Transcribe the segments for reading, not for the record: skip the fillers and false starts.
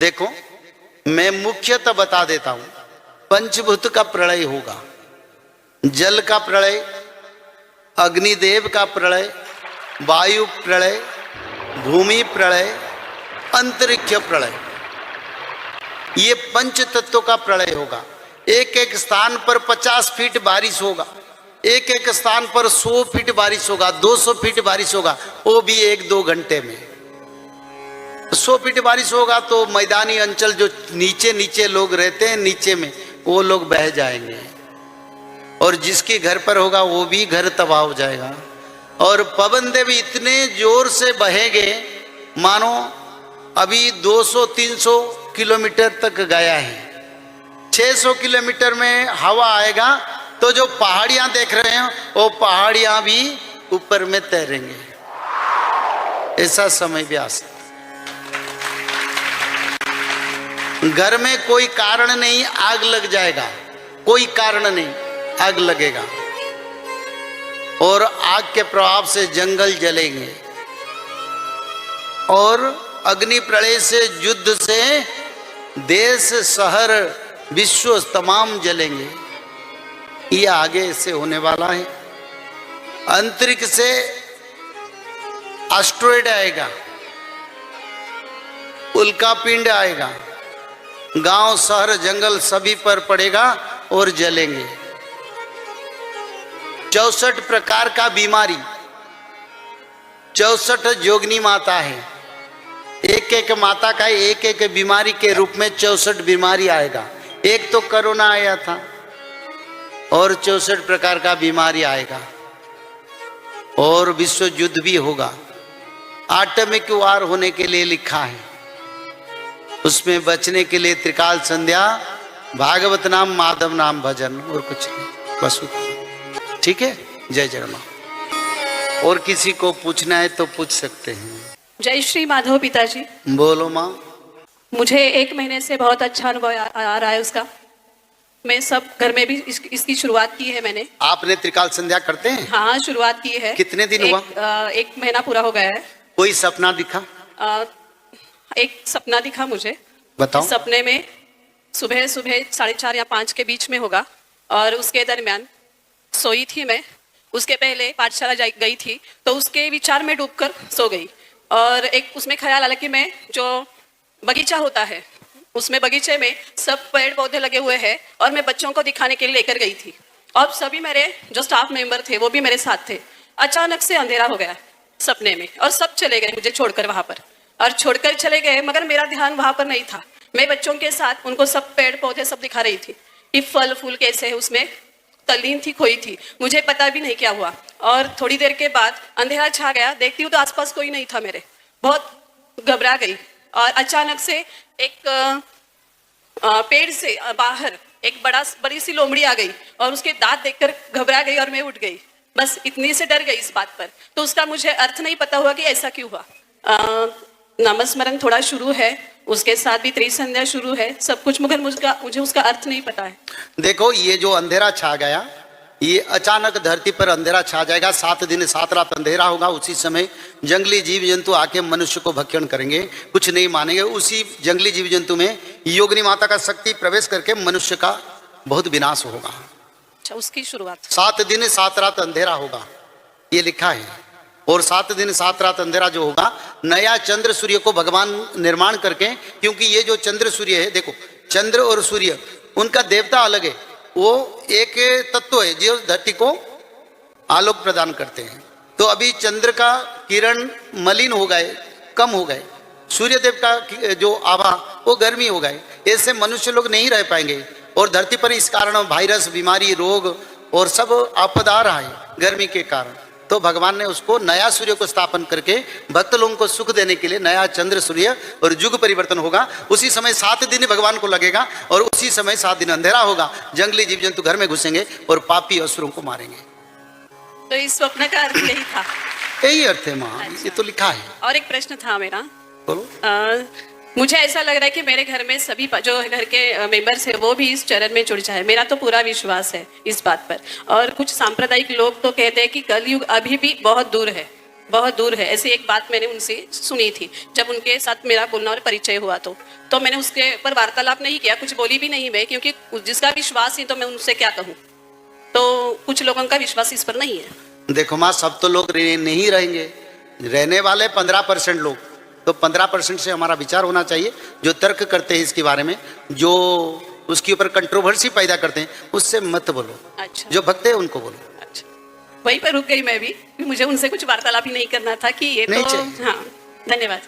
देखो, मैं मुख्यतः बता देता हूं। पंचभूत का प्रलय होगा, जल का प्रलय, अग्निदेव का प्रलय, वायु प्रलय, भूमि प्रलय, अंतरिक्ष प्रलय, ये पंच तत्वों का प्रलय होगा। एक एक स्थान पर 50 फीट बारिश होगा, एक एक स्थान पर 100 फीट बारिश होगा, 200 फीट बारिश होगा, वो भी 1-2 घंटे में। 100 फीट बारिश होगा तो मैदानी अंचल जो नीचे नीचे लोग रहते हैं, नीचे में वो लोग बह जाएंगे, और जिसके घर पर होगा वो भी घर तबाह हो जाएगा। और पवन देव इतने जोर से बहेंगे मानो अभी 200-300 किलोमीटर तक गया है। 600 किलोमीटर में हवा आएगा तो जो पहाड़ियां देख रहे हैं वो पहाड़ियां भी ऊपर में तैरेंगे। ऐसा समय भी आ सकता। घर में कोई कारण नहीं आग लग जाएगा, कोई कारण नहीं आग लगेगा, और आग के प्रभाव से जंगल जलेंगे, और अग्नि प्रलय से, युद्ध से देश, शहर, विश्व तमाम जलेंगे। ये आगे से होने वाला है। अंतरिक्ष से एस्टेरॉयड आएगा, उल्कापिंड आएगा, गांव, शहर, जंगल सभी पर पड़ेगा और जलेंगे। 64 प्रकार का बीमारी, 64 जोगनी माता है, एक एक माता का एक एक बीमारी के रूप में 64 बीमारी आएगा। एक तो कोरोना आया था और 64 प्रकार का बीमारी आएगा, और विश्व युद्ध भी होगा। एटॉमिक वार होने के लिए लिखा है, उसमें बचने के लिए त्रिकाल संध्या, भागवत नाम, माधव नाम भजन, और कुछ नहीं, बस। ठीक है, जय जगन्नाथ। और किसी को पूछना है तो पूछ सकते हैं। जय श्री माधव पिताजी। बोलो माँ। मुझे 1 महीने से बहुत अच्छा अनुभव आ रहा है उसका। मैं सब घर में भी इसकी शुरुआत की है मैंने। आपने त्रिकाल संध्या करते हैं? हाँ, शुरुआत की है। कितने दिन हुआ? 1 महीना पूरा हो गया है। कोई सपना दिखा? एक सपना दिखा मुझे। बताओ। सपने में सुबह 4:30 या 5 के बीच में होगा, और उसके दरमियान सोई थी मैं। उसके पहले पाठशाला गई थी तो उसके विचार में डूबकर सो गई, और एक उसमें ख्याल आया कि मैं, जो बगीचा होता है उसमें, बगीचे में सब पेड़ पौधे लगे हुए हैं, और मैं बच्चों को दिखाने के लिए लेकर गई थी, और सभी मेरे जो स्टाफ मेंबर थे वो भी मेरे साथ थे। अचानक से अंधेरा हो गया सपने में, और सब चले गए मुझे छोड़कर वहां पर, और छोड़कर चले गए, मगर मेरा ध्यान वहां पर नहीं था। मैं बच्चों के साथ उनको सब पेड़ पौधे सब दिखा रही थी कि फल फूल कैसे है, उसमें तल्लीन थी, खोई थी। मुझे पता भी नहीं क्या हुआ, और थोड़ी देर के बाद अंधेरा छा गया। देखती हूँ तो आसपास कोई नहीं था मेरे, बहुत घबरा गई, और अचानक से एक पेड़ से बाहर एक बड़ी सी लोमड़ी आ गई, और उसके दांत देखकर घबरा गई और मैं उठ गई। बस इतनी से डर गई इस बात पर। तो उसका मुझे अर्थ नहीं पता हुआ कि ऐसा क्यों हुआ। नामस्मरण थोड़ा शुरू है, उसके साथ भी त्रिसंध्या शुरू है, सब कुछ, मगर मुझे उसका अर्थ नहीं पता है। देखो, ये जो अंधेरा छा गया, ये अचानक धरती पर अंधेरा छा जाएगा। 7 दिन 7 रात अंधेरा होगा। उसी समय जंगली जीव जंतु आके मनुष्य को भक्षण करेंगे, कुछ नहीं मानेंगे। उसी जंगली जीव जंतु में योगिनी माता का शक्ति प्रवेश करके मनुष्य का बहुत विनाश होगा। अच्छा, उसकी शुरुआत 7 दिन 7 रात अंधेरा होगा, ये लिखा है। और 7 दिन 7 रात अंधेरा जो होगा, नया चंद्र सूर्य को भगवान निर्माण करके, क्योंकि ये जो चंद्र सूर्य है, देखो, चंद्र और सूर्य उनका देवता अलग है, वो एक तत्व है जो धरती को आलोक प्रदान करते हैं। तो अभी चंद्र का किरण मलिन हो गए, कम हो गए, सूर्य देव का जो आभा वो गर्मी हो गए, ऐसे मनुष्य लोग नहीं रह पाएंगे, और धरती पर इस कारण वायरस, बीमारी, रोग और सब आपदा आ रहा है गर्मी के कारण। तो भगवान ने उसको नया सूर्य को स्थापन करके भक्त लोगों को सुख देने के लिए नया चंद्र सूर्य, और युग परिवर्तन होगा। उसी समय 7 दिन भगवान को लगेगा, और उसी समय 7 दिन अंधेरा होगा। जंगली जीव जंतु घर में घुसेंगे और पापी असुरों को मारेंगे। तो इस स्वप्न का अर्थ यही था? यही अर्थ है माँ। अच्छा। ये तो लिखा है। और एक प्रश्न था मेरा। बोलो। मुझे ऐसा लग रहा है कि मेरे घर में सभी जो घर के मेंबर्स हैं वो भी इस चरण में जुड़ जाए। मेरा तो पूरा विश्वास है इस बात पर। और कुछ सांप्रदायिक लोग तो कहते हैं कि कलयुग अभी भी बहुत दूर है, बहुत दूर है। ऐसी एक बात मैंने उनसे सुनी थी जब उनके साथ मेरा बोलना और परिचय हुआ, तो मैंने उसके ऊपर वार्तालाप नहीं किया, कुछ बोली भी नहीं मैं, क्योंकि जिसका विश्वास ही तो मैं उनसे क्या कहूँ। तो कुछ लोगों का विश्वास इस पर नहीं है। देखो माँ, सब तो लोग नहीं रहेंगे, रहने वाले 15% लोग, तो 15% से हमारा विचार होना चाहिए। जो तर्क करते हैं इसके बारे में, जो उसके ऊपर कंट्रोवर्सी पैदा करते हैं, उससे मत बोलो। अच्छा, जो भक्त है उनको बोलो। अच्छा, वहीं पर रुक गई मैं भी, मुझे उनसे कुछ वार्तालाप ही नहीं करना था कि ये नहीं तो चाहिए। हाँ, धन्यवाद।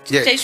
जय जय